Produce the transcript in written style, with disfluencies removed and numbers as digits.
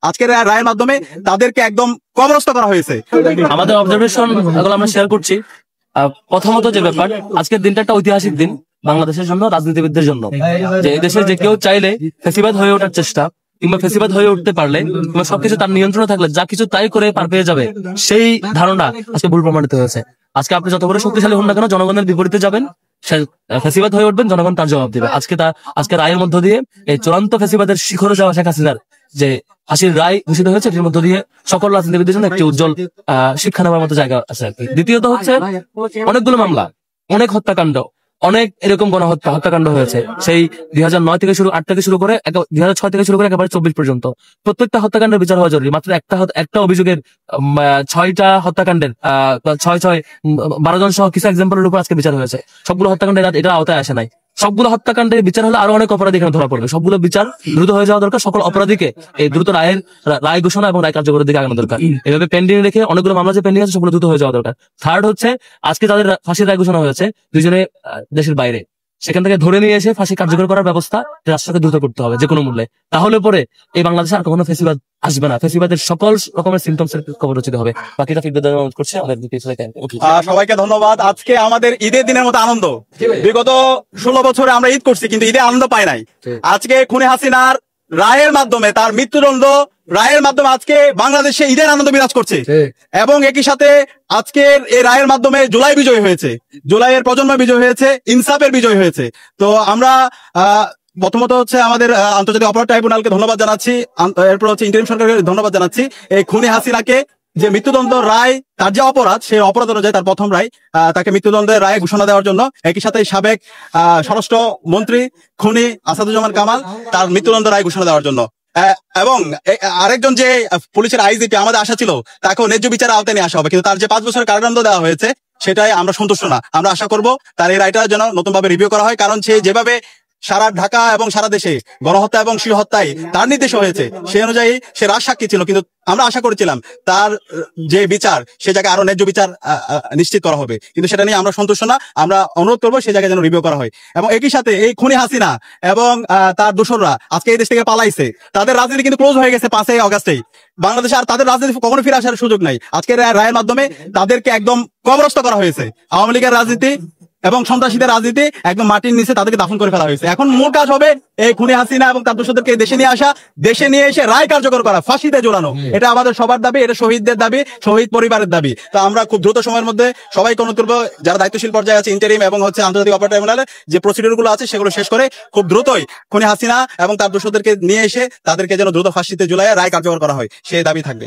আজকের রায়ের মাধ্যমে তাদেরকে একদম কবরস্থ করা হয়েছে। আমাদের অবজারভেশন এগুলো আমরা শেয়ার করছি। প্রথমত যে ব্যাপার, আজকের দিনটা একটা ঐতিহাসিক দিন বাংলাদেশের জন্য, রাজনীতিবিদদের জন্য। যে এই দেশে যে কেউ চাইলে ফ্যাসিবাদ হয়ে ওঠার চেষ্টা কিংবা ফ্যাসিবাদ হয়ে উঠতে পারলে কিংবা সবকিছু তার নিয়ন্ত্রণে থাকলে যা কিছু তাই করে পার পেয়ে যাবে, সেই ধারণা আজকে ভুল প্রমাণিত হয়েছে। আজকে আপনি যত বড় শক্তিশালী হন না কেন, জনগণের বিপরীতে যাবেন, ফ্যাসিবাদ হয়ে উঠবেন, জনগণ তার জবাব দিবে। আজকে রায়ের মধ্য দিয়ে এই চূড়ান্ত ফ্যাসিবাদের শিখরে যাওয়া শেখ হাসিনার যে ফাঁসির রায় ঘোষিত হয়েছে, এর মধ্য দিয়ে সকল রাজনীতিবিদদের জন্য একটি উজ্জ্বল শিক্ষা নেওয়ার মতো জায়গা আছে। দ্বিতীয়ত হচ্ছে, অনেকগুলো মামলা, অনেক হত্যাকাণ্ড, অনেক এরকম হত্যাকাণ্ড হয়েছে। সেই 2009 থেকে শুরু, 8 থেকে শুরু করে 2006 থেকে শুরু করে একেবারে 24 পর্যন্ত প্রত্যেকটা হত্যাকাণ্ডের বিচার হওয়া জরুরি। মাত্র একটা অভিযোগের 6টা হত্যাকাণ্ডের 12 জন সহ কিছু এক্সাম্পলের উপর আজকে বিচার হয়েছে। সবগুলো হত্যাকাণ্ডের এটা আওতায় আসে নাই। সবগুলো হত্যাকাণ্ডের বিচার হলে আরো অনেক অপরাধী এখানে ধরা পড়বে। সবগুলো বিচার দ্রুত হয়ে যাওয়া দরকার। সকল অপরাধীকে এই দ্রুত রায় ঘোষণা এবং রায় কার্যকরের দিকে আগানো দরকার। এভাবে পেন্ডিং রেখে অনেকগুলো মামলা যে পেন্ডিং আছে সবগুলো দ্রুত হয়ে যাওয়া দরকার। থার্ড হচ্ছে, আজকে যাদের ফাঁসির রায় ঘোষণা হয়েছে দুজনে দেশের বাইরে, সেখান থেকে ধরে নিয়ে এসে ফাঁসি কার্যকর করার ব্যবস্থা রাষ্ট্রকে দ্রুত করতে হবে যে কোনো মূল্যে। তাহলে পরে এই বাংলাদেশে আর কখনো ফ্যাসিবাদ আসবে না। ফ্যাসিবাদের সকল রকমের সিমটমস এর কবর রচিত হবে। বাকিটা ফিডব্যাক দেওয়ার অনুরোধ করছি আমাদের সবাইকে ধন্যবাদ। আজকে আমাদের ঈদের দিনের মতো আনন্দ। বিগত 16 বছরে আমরা ঈদ করছি কিন্তু ঈদে আনন্দ পাই নাই। আজকে খুনি হাসিনার রায়ের মাধ্যমে, তার মৃত্যুদণ্ড রায়ের মাধ্যমে আজকে বাংলাদেশে ঈদের আনন্দ বিরাজ করছে। এবং একই সাথে আজকের এই রায়ের মাধ্যমে জুলাই বিজয় হয়েছে, জুলাইয়ের প্রজন্ম বিজয় হয়েছে, ইনসাফের বিজয় হয়েছে। তো আমরা প্রথমত হচ্ছে আমাদের আন্তর্জাতিক অপরাধ ট্রাইব্যুনালকে ধন্যবাদ জানাচ্ছি, এরপর হচ্ছে ইন্টারিম সরকারকে ধন্যবাদ জানাচ্ছি। এই খুনি হাসিনাকে যে মৃত্যুদণ্ড রায়, তার যে অপরাধ, সেই অপরাধ অনুযায়ী তার প্রথম রায়, তাকে মৃত্যুদণ্ডের রায় ঘোষণা দেওয়ার জন্য। একই সাথে সাবেক স্বরাষ্ট্র মন্ত্রী খুনি আসাদুজ্জামান কামাল, তার মৃত্যুদণ্ড রায় ঘোষণা দেওয়ার জন্য। এবং আরেকজন যে পুলিশের আইজিপি, আমাদের আশা ছিল তাকেও ন্যায্য বিচারের আওতায় নিয়ে আসা হবে, কিন্তু তার যে 5 বছরের কারাদণ্ড দেওয়া হয়েছে সেটাই আমরা সন্তুষ্ট না। আমরা আশা করব তার এই রায়টা যেন নতুন ভাবে রিভিউ করা হয়, কারণ সে যেভাবে সারা ঢাকা এবং সারা দেশে গণহত্যা এবং শিশু হত্যায় তার নির্দেশ হয়েছে, সেই অনুযায়ী সে রাজসাক্ষী ছিল। কিন্তু আমরা আশা করেছিলাম তার যে বিচার, সে জায়গায় আরো ন্যায্য বিচার নিশ্চিত করা হবে, কিন্তু সেটা নিয়ে আমরা সন্তুষ্ট না। আমরা অনুরোধ করবো সেই জায়গায় যেন রিভিউ করা হয়। এবং একই সাথে এই খুনি হাসিনা এবং তার দোসররা আজকে এই দেশ থেকে পালাইছে, তাদের রাজনীতি কিন্তু ক্লোজ হয়ে গেছে 5 আগস্টেই। বাংলাদেশে আর তাদের রাজনীতি কখনো ফিরে আসার সুযোগ নাই। আজকের রায়ের মাধ্যমে তাদেরকে একদম কবরস্থ করা হয়েছে। আওয়ামী লীগের রাজনীতি এবং সন্ত্রাসীদের রাজনীতি একদম মাটির নিচে তাদেরকে দাফন করে ফেলা হয়েছে। এখন মূল কাজ হবে এই খুনি হাসিনা এবং তার দোষরদেরকে দেশে নিয়ে আসা, দেশে নিয়ে এসে রায় কার্যকর করা, ফাঁসিতে ঝোলানো। এটা আমাদের সবার দাবি, এটা শহীদদের দাবি, শহীদ পরিবারের দাবি। তো আমরা খুব দ্রুত সময়ের মধ্যে সবাইকে অনুরোধ করবো, যারা দায়িত্বশীল পর্যায়ে আছে, ইন্টারিম এবং হচ্ছে আন্তর্জাতিক অপরাধ ট্রাইব্যুনালের যে প্রসিডিউর গুলো আছে সেগুলো শেষ করে খুব দ্রুতই খুনি হাসিনা এবং তার দোষরদেরকে নিয়ে এসে তাদেরকে যেন দ্রুত ফাঁসিতে ঝুলাইয়া রায় কার্যকর করা হয়, সেই দাবি থাকবে।